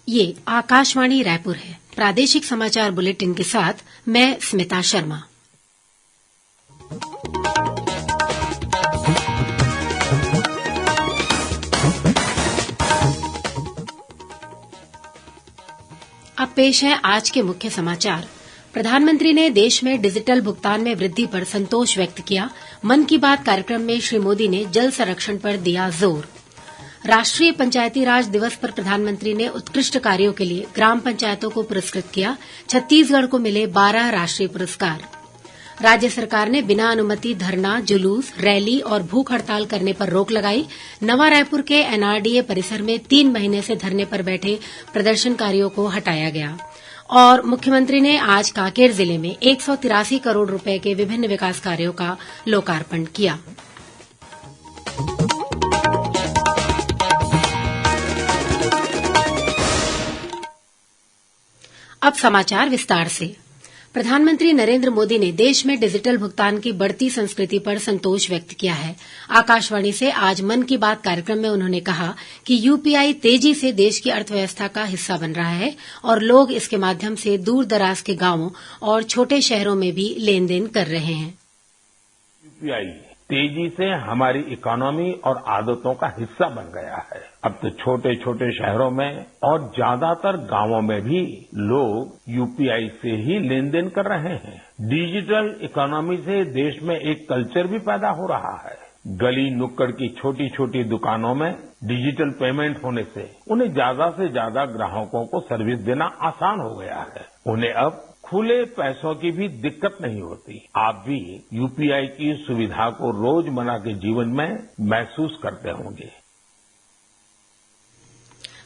ये आकाशवाणी रायपुर है। प्रादेशिक समाचार बुलेटिन के साथ मैं स्मिता शर्मा। अब पेश है आज के मुख्य समाचार। प्रधानमंत्री ने देश में डिजिटल भुगतान में वृद्धि पर संतोष व्यक्त किया। मन की बात कार्यक्रम में श्री मोदी ने जल संरक्षण पर दिया जोर। राष्ट्रीय पंचायती राज दिवस पर प्रधानमंत्री ने उत्कृष्ट कार्यों के लिए ग्राम पंचायतों को पुरस्कृत किया। छत्तीसगढ़ को मिले 12 राष्ट्रीय पुरस्कार। राज्य सरकार ने बिना अनुमति धरना, जुलूस, रैली और भूख हड़ताल करने पर रोक लगाई। नवा रायपुर के एनआरडीए परिसर में 3 महीने से धरने पर बैठे प्रदर्शनकारियों को हटाया गया। और मुख्यमंत्री ने आज कांकेर जिले में 183 करोड़ रुपए के विभिन्न विकास कार्यों का लोकार्पण किया। अब समाचार विस्तार से। प्रधानमंत्री नरेंद्र मोदी ने देश में डिजिटल भुगतान की बढ़ती संस्कृति पर संतोष व्यक्त किया है। आकाशवाणी से आज मन की बात कार्यक्रम में उन्होंने कहा कि यूपीआई तेजी से देश की अर्थव्यवस्था का हिस्सा बन रहा है और लोग इसके माध्यम से दूर दराज के गांवों और छोटे शहरों में भी लेन देन कर रहे हैं। यूपीआई तेजी से हमारी इकोनॉमी और आदतों का हिस्सा बन गया है। अब तो छोटे छोटे शहरों में और ज्यादातर गांवों में भी लोग यूपीआई से ही लेन देन कर रहे हैं। डिजिटल इकोनॉमी से देश में एक कल्चर भी पैदा हो रहा है। गली नुक्कड़ की छोटी छोटी दुकानों में डिजिटल पेमेंट होने से उन्हें ज्यादा से ज्यादा ग्राहकों को सर्विस देना आसान हो गया है। उन्हें अब खुले पैसों की भी दिक्कत नहीं होती। आप भी यूपीआई की सुविधा को रोजमर्रा के जीवन में महसूस करते होंगे।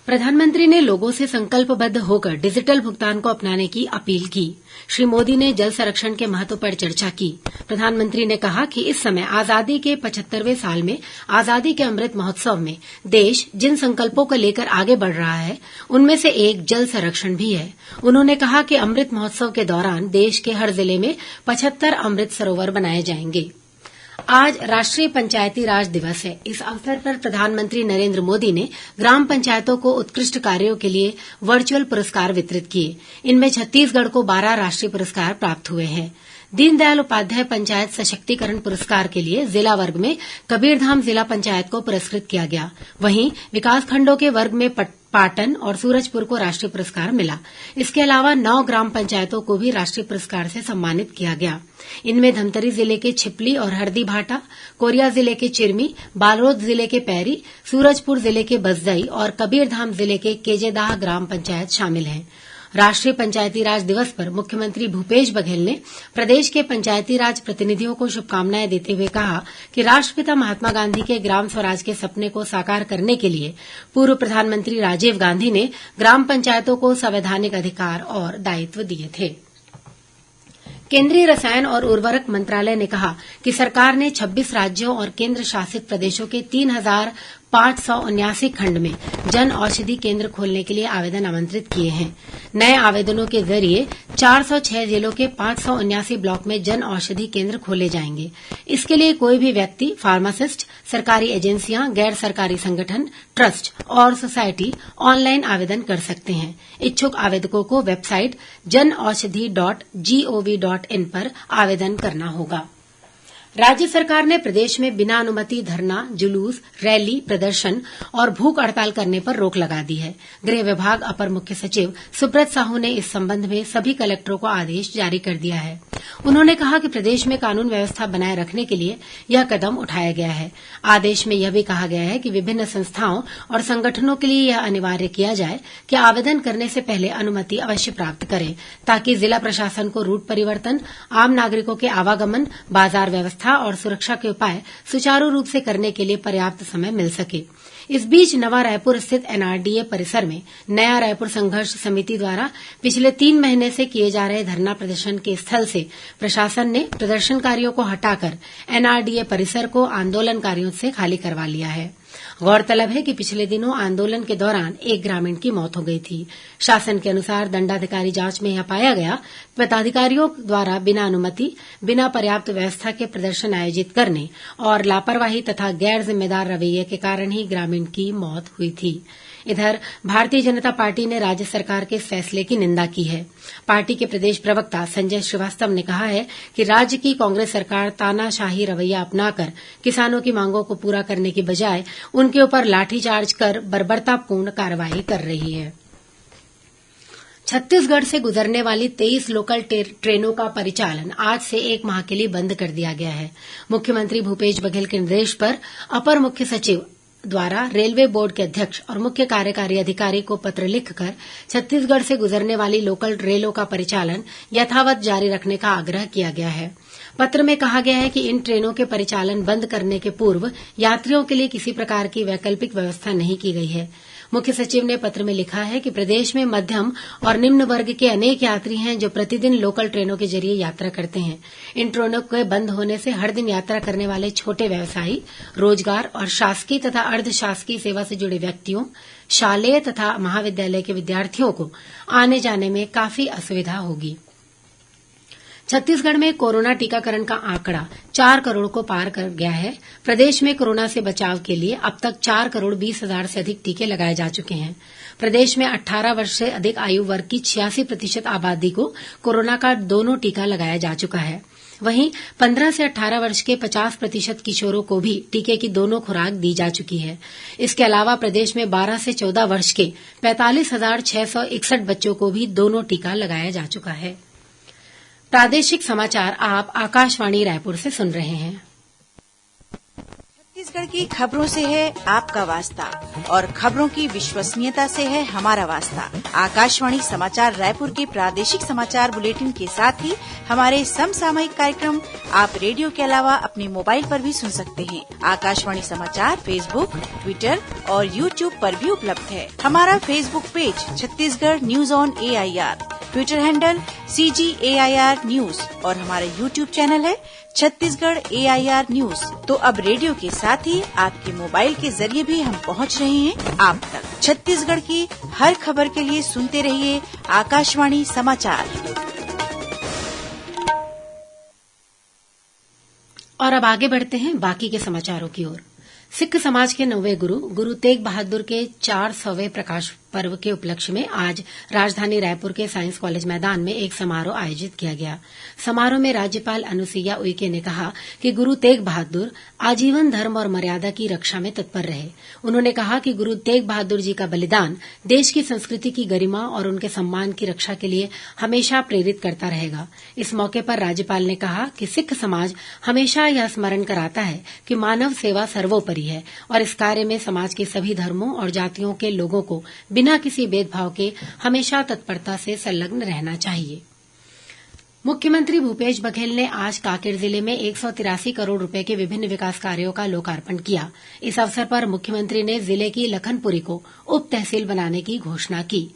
प्रधानमंत्री ने लोगों से संकल्पबद्ध होकर डिजिटल भुगतान को अपनाने की अपील की। श्री मोदी ने जल संरक्षण के महत्व पर चर्चा की। प्रधानमंत्री ने कहा कि इस समय आजादी के 75वें साल में आजादी के अमृत महोत्सव में देश जिन संकल्पों को लेकर आगे बढ़ रहा है उनमें से एक जल संरक्षण भी है। उन्होंने कहा कि अमृत महोत्सव के दौरान देश के हर जिले में 75 अमृत सरोवर बनाए जाएंगे। आज राष्ट्रीय पंचायती राज दिवस है। इस अवसर पर प्रधानमंत्री नरेंद्र मोदी ने ग्राम पंचायतों को उत्कृष्ट कार्यों के लिए वर्चुअल पुरस्कार वितरित किए। इनमें छत्तीसगढ़ को 12 राष्ट्रीय पुरस्कार प्राप्त हुए हैं। दीनदयाल उपाध्याय पंचायत सशक्तिकरण पुरस्कार के लिए जिला वर्ग में कबीरधाम जिला पंचायत को पुरस्कृत किया गया। वहीं विकासखंडों के वर्ग में पाटन और सूरजपुर को राष्ट्रीय पुरस्कार मिला। इसके अलावा 9 ग्राम पंचायतों को भी राष्ट्रीय पुरस्कार से सम्मानित किया गया। इनमें धमतरी जिले के छिपली और हरदी भाटा, कोरिया जिले के चिरमी, बालोद जिले के पैरी, सूरजपुर जिले के बसदई और कबीरधाम जिले के केजेदाह ग्राम पंचायत शामिल हैं। राष्ट्रीय पंचायती राज दिवस पर मुख्यमंत्री भूपेश बघेल ने प्रदेश के पंचायती राज प्रतिनिधियों को शुभकामनाएं देते हुए कहा कि राष्ट्रपिता महात्मा गांधी के ग्राम स्वराज के सपने को साकार करने के लिए पूर्व प्रधानमंत्री राजीव गांधी ने ग्राम पंचायतों को संवैधानिक अधिकार और दायित्व दिए थे। केंद्रीय रसायन और उर्वरक मंत्रालय ने कहा कि सरकार ने 26 राज्यों और केंद्र शासित प्रदेशों के 3,579 खंड में जन औषधि केंद्र खोलने के लिए आवेदन आमंत्रित किए हैं। नए आवेदनों के जरिए 406 जिलों के 579 ब्लॉक में जन औषधि केंद्र खोले जाएंगे। इसके लिए कोई भी व्यक्ति, फार्मासिस्ट, सरकारी एजेंसियां, गैर सरकारी संगठन, ट्रस्ट और सोसाइटी ऑनलाइन आवेदन कर सकते हैं। इच्छुक आवेदकों को वेबसाइट janaushadhi.gov.in पर आवेदन करना होगा। राज्य सरकार ने प्रदेश में बिना अनुमति धरना, जुलूस, रैली, प्रदर्शन और भूख हड़ताल करने पर रोक लगा दी है। गृह विभाग अपर मुख्य सचिव सुब्रत साहू ने इस संबंध में सभी कलेक्टरों को आदेश जारी कर दिया है। उन्होंने कहा कि प्रदेश में कानून व्यवस्था बनाए रखने के लिए यह कदम उठाया गया है। आदेश में यह भी कहा गया है कि विभिन्न संस्थाओं और संगठनों के लिए यह अनिवार्य किया जाए कि आवेदन करने से पहले अनुमति अवश्य प्राप्त करें, ताकि जिला प्रशासन को रूट परिवर्तन, आम नागरिकों के आवागमन, बाजार व्यवस्था और सुरक्षा के उपाय सुचारू रूप से करने के लिए पर्याप्त समय मिल सके। इस बीच नवा रायपुर स्थित एनआरडीए परिसर में नया रायपुर संघर्ष समिति द्वारा पिछले 3 महीने से किए जा रहे धरना प्रदर्शन के स्थल से प्रशासन ने प्रदर्शनकारियों को हटाकर एनआरडीए परिसर को आंदोलनकारियों से खाली करवा लिया है। गौरतलब है कि पिछले दिनों आंदोलन के दौरान एक ग्रामीण की मौत हो गई थी। शासन के अनुसार दंडाधिकारी जांच में यह पाया गया पदाधिकारियों द्वारा बिना अनुमति, बिना पर्याप्त व्यवस्था के प्रदर्शन आयोजित करने और लापरवाही तथा गैर जिम्मेदार रवैये के कारण ही ग्रामीण की मौत हुई थी। इधर भारतीय जनता पार्टी ने राज्य सरकार के इस फैसले की निंदा की है। पार्टी के प्रदेश प्रवक्ता संजय श्रीवास्तव ने कहा है कि राज्य की कांग्रेस सरकार तानाशाही रवैया अपनाकर किसानों की मांगों को पूरा करने की बजाय उनके ऊपर लाठीचार्ज कर बर्बरतापूर्ण कार्रवाई कर रही है। छत्तीसगढ़ से गुजरने वाली 23 लोकल ट्रेनों का परिचालन आज से 1 माह के लिए बंद कर दिया गया है। मुख्यमंत्री भूपेश बघेल के निर्देश पर अपर मुख्य सचिव द्वारा रेलवे बोर्ड के अध्यक्ष और मुख्य कार्यकारी अधिकारी को पत्र लिखकर छत्तीसगढ़ से गुजरने वाली लोकल रेलों का परिचालन यथावत जारी रखने का आग्रह किया गया है। पत्र में कहा गया है कि इन ट्रेनों के परिचालन बंद करने के पूर्व यात्रियों के लिए किसी प्रकार की वैकल्पिक व्यवस्था नहीं की गई है। मुख्य सचिव ने पत्र में लिखा है कि प्रदेश में मध्यम और निम्न वर्ग के अनेक यात्री हैं जो प्रतिदिन लोकल ट्रेनों के जरिए यात्रा करते हैं। इन ट्रेनों के बंद होने से हर दिन यात्रा करने वाले छोटे व्यवसायी, रोजगार और शासकीय तथा अर्ध शासकीय सेवा से जुड़े व्यक्तियों, शालेय तथा महाविद्यालय के विद्यार्थियों को आने जाने में काफी असुविधा होगी। छत्तीसगढ़ में कोरोना टीकाकरण का आंकड़ा 4 करोड़ को पार कर गया है। प्रदेश में कोरोना से बचाव के लिए अब तक 4 करोड़ 20 हजार से अधिक टीके लगाए जा चुके हैं। प्रदेश में 18 वर्ष से अधिक आयु वर्ग की 86% आबादी को कोरोना का दोनों टीका लगाया जा चुका है। वहीं 15 से 18 वर्ष के 50% किशोरों को भी टीके की दोनों खुराक दी जा चुकी है। इसके अलावा प्रदेश में 12 से 14 वर्ष के 45,661 बच्चों को भी दोनों टीका लगाया जा चुका है। प्रादेशिक समाचार आप आकाशवाणी रायपुर से सुन रहे हैं। छत्तीसगढ़ की खबरों से है आपका वास्ता और खबरों की विश्वसनीयता से है हमारा वास्ता। आकाशवाणी समाचार रायपुर के प्रादेशिक समाचार बुलेटिन के साथ ही हमारे समसामयिक कार्यक्रम आप रेडियो के अलावा अपने मोबाइल पर भी सुन सकते हैं। आकाशवाणी समाचार फेसबुक, ट्विटर और यूट्यूब पर भी उपलब्ध है। हमारा Facebook page Chhattisgarh news on AIR, Twitter handle CGAIR news और हमारा यूट्यूब चैनल है छत्तीसगढ़ AIR न्यूज। तो अब रेडियो के साथ ही आपके मोबाइल के जरिए भी हम पहुंच रहे हैं आप तक। छत्तीसगढ़ की हर खबर के लिए सुनते रहिए आकाशवाणी समाचार। और अब आगे बढ़ते हैं बाकी के समाचारों की ओर। सिख समाज के 9वें गुरु तेग बहादुर के 400वें प्रकाश पर्व के उपलक्ष्य में आज राजधानी रायपुर के साइंस कॉलेज मैदान में एक समारोह आयोजित किया गया। समारोह में राज्यपाल अनुसुईया उइके ने कहा कि गुरु तेग बहादुर आजीवन धर्म और मर्यादा की रक्षा में तत्पर रहे। उन्होंने कहा कि गुरु तेग बहादुर जी का बलिदान देश की संस्कृति की गरिमा और उनके सम्मान की रक्षा के लिए हमेशा प्रेरित करता रहेगा। इस मौके पर राज्यपाल ने कहा कि सिख समाज हमेशा यह स्मरण कराता है कि मानव सेवा सर्वोपरि है और इस कार्य में समाज के सभी धर्मों और जातियों के लोगों को बिना किसी भेदभाव के हमेशा तत्परता से संलग्न रहना चाहिए। मुख्यमंत्री भूपेश बघेल ने आज कांकेर जिले में 183 करोड़ रुपए के विभिन्न विकास कार्यों का लोकार्पण किया। इस अवसर पर मुख्यमंत्री ने जिले की लखनपुरी को उप तहसील बनाने की घोषणा की।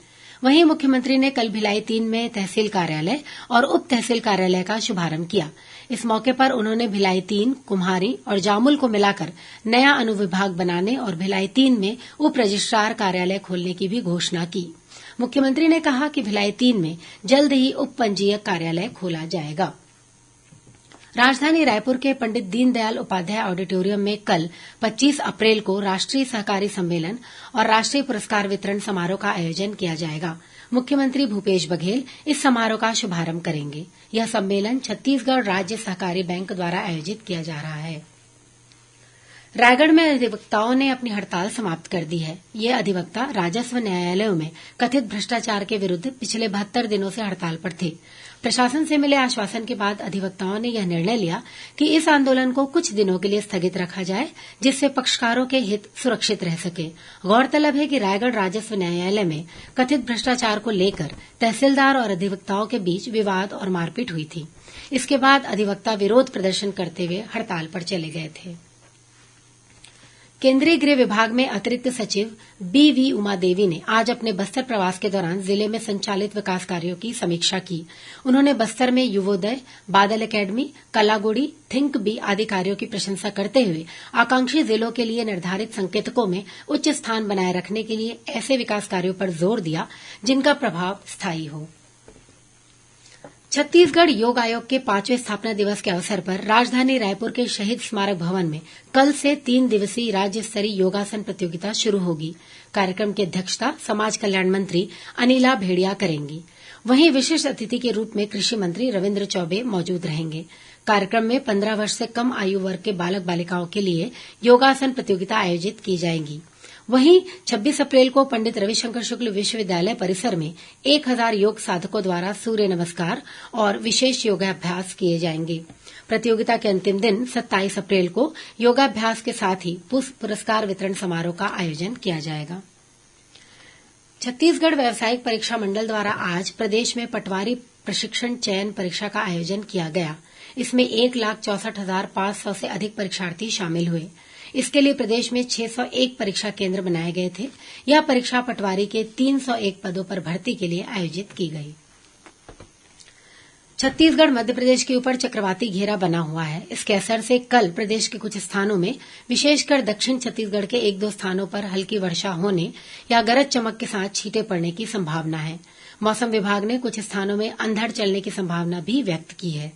वहीं मुख्यमंत्री ने कल भिलाई 3 में तहसील कार्यालय और उप तहसील कार्यालय का शुभारंभ किया। इस मौके पर उन्होंने भिलाई 3, कुम्हारी और जामुल को मिलाकर नया अनुविभाग बनाने और भिलाई 3 में उप रजिस्ट्रार कार्यालय खोलने की भी घोषणा की। मुख्यमंत्री ने कहा कि भिलाई 3 में जल्द ही उप पंजीयक कार्यालय खोला जाएगा। राजधानी रायपुर के पंडित दीनदयाल उपाध्याय ऑडिटोरियम में कल 25 अप्रैल को राष्ट्रीय सहकारी सम्मेलन और राष्ट्रीय पुरस्कार वितरण समारोह का आयोजन किया जाएगा। मुख्यमंत्री भूपेश बघेल इस समारोह का शुभारंभ करेंगे। यह सम्मेलन छत्तीसगढ़ राज्य सहकारी बैंक द्वारा आयोजित किया जा रहा है। रायगढ़ में अधिवक्ताओं ने अपनी हड़ताल समाप्त कर दी है। ये अधिवक्ता राजस्व न्यायालयों में कथित भ्रष्टाचार के विरुद्ध पिछले 72 दिनों से हड़ताल पर थे। प्रशासन से मिले आश्वासन के बाद अधिवक्ताओं ने यह निर्णय लिया कि इस आंदोलन को कुछ दिनों के लिए स्थगित रखा जाए, जिससे पक्षकारों के हित सुरक्षित रह सके। गौरतलब है कि रायगढ़ राजस्व न्यायालय में कथित भ्रष्टाचार को लेकर तहसीलदार और अधिवक्ताओं के बीच विवाद और मारपीट हुई थी। इसके बाद अधिवक्ता विरोध प्रदर्शन करते हुए हड़ताल पर चले गए थे। केंद्रीय गृह विभाग में अतिरिक्त सचिव बीवी उमा देवी ने आज अपने बस्तर प्रवास के दौरान जिले में संचालित विकास कार्यों की समीक्षा की। उन्होंने बस्तर में युवोदय, बादल एकेडमी, कलागुड़ी, थिंक बी आदि कार्यों की प्रशंसा करते हुए आकांक्षी जिलों के लिए निर्धारित संकेतकों में उच्च स्थान बनाए रखने के लिए ऐसे विकास कार्यों पर जोर दिया जिनका प्रभाव स्थायी हो। छत्तीसगढ़ योग आयोग के 5वें स्थापना दिवस के अवसर पर राजधानी रायपुर के शहीद स्मारक भवन में कल से 3 दिवसीय राज्य स्तरीय योगासन प्रतियोगिता शुरू होगी। कार्यक्रम की अध्यक्षता समाज कल्याण मंत्री अनिला भेड़िया करेंगी। वहीं विशिष्ट अतिथि के रूप में कृषि मंत्री रविन्द्र चौबे मौजूद रहेंगे। कार्यक्रम में 15 वर्ष से कम आयु वर्ग के बालक बालिकाओं के लिए योगासन प्रतियोगिता आयोजित की जाएगी। वहीं 26 अप्रैल को पंडित रविशंकर शुक्ल विश्वविद्यालय परिसर में 1000 योग साधकों द्वारा सूर्य नमस्कार और विशेष योगाभ्यास किए जाएंगे। प्रतियोगिता के अंतिम दिन 27 अप्रैल को योगाभ्यास के साथ ही पुष्प पुरस्कार वितरण समारोह का आयोजन किया जाएगा। छत्तीसगढ़ व्यावसायिक परीक्षा मंडल द्वारा आज प्रदेश में पटवारी प्रशिक्षण चयन परीक्षा का आयोजन किया गया। इसमें 1,64,500 से अधिक परीक्षार्थी शामिल हुए। इसके लिए प्रदेश में 601 परीक्षा केंद्र बनाए गए थे। यह परीक्षा पटवारी के 301 पदों पर भर्ती के लिए आयोजित की गई। छत्तीसगढ़ मध्य प्रदेश के ऊपर चक्रवाती घेरा बना हुआ है। इसके असर से कल प्रदेश के कुछ स्थानों में, विशेषकर दक्षिण छत्तीसगढ़ के 1-2 स्थानों पर हल्की वर्षा होने या गरज चमक के साथ छींटे पड़ने की संभावना है। मौसम विभाग ने कुछ स्थानों में अंधड़ चलने की संभावना भी व्यक्त की है।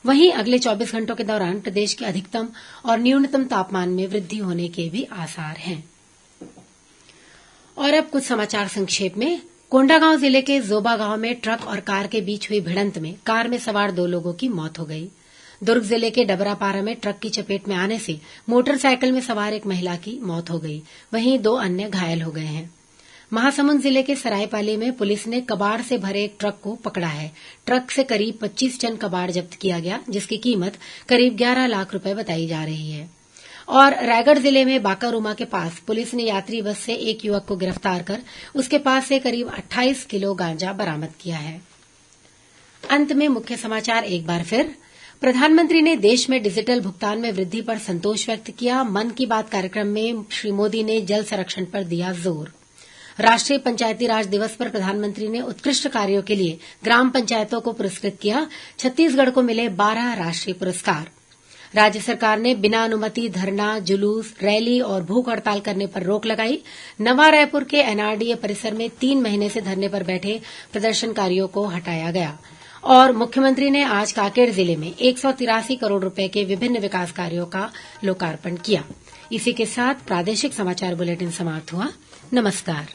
वहीं अगले 24 घंटों के दौरान प्रदेश के अधिकतम और न्यूनतम तापमान में वृद्धि होने के भी आसार हैं। और अब कुछ समाचार संक्षेप में। कोंडागांव जिले के जोबा गांव में ट्रक और कार के बीच हुई भिड़ंत में कार में सवार 2 लोगों की मौत हो गई। दुर्ग जिले के डबरापारा में ट्रक की चपेट में आने से मोटरसाइकिल में सवार एक महिला की मौत हो गई। वहीं 2 अन्य घायल हो गए हैं। महासमुंद जिले के सरायपाली में पुलिस ने कबाड़ से भरे एक ट्रक को पकड़ा है। ट्रक से करीब 25 टन कबाड़ जब्त किया गया, जिसकी कीमत करीब 11 लाख रुपए बताई जा रही है। और रायगढ़ जिले में बाकारूमा के पास पुलिस ने यात्री बस से एक युवक को गिरफ्तार कर उसके पास से करीब 28 किलो गांजा बरामद किया है। अंत में मुख्य समाचार एक बार फिर। प्रधानमंत्री ने देश में डिजिटल भुगतान में वृद्धि पर संतोष व्यक्त किया। मन की बात कार्यक्रम में श्री मोदी ने जल संरक्षण पर दिया जोर। राष्ट्रीय पंचायती राज दिवस पर प्रधानमंत्री ने उत्कृष्ट कार्यों के लिए ग्राम पंचायतों को पुरस्कृत किया। छत्तीसगढ़ को मिले 12 राष्ट्रीय पुरस्कार। राज्य सरकार ने बिना अनुमति धरना, जुलूस, रैली और भूख हड़ताल करने पर रोक लगाई। नवा रायपुर के एनआरडीए परिसर में 3 महीने से धरने पर बैठे प्रदर्शनकारियों को हटाया गया। और मुख्यमंत्री ने आज कांकेर जिले में 183 करोड़ रुपए के विभिन्न विकास कार्यों का लोकार्पण किया। इसी के साथ प्रादेशिक समाचार बुलेटिन समाप्त हुआ। नमस्कार।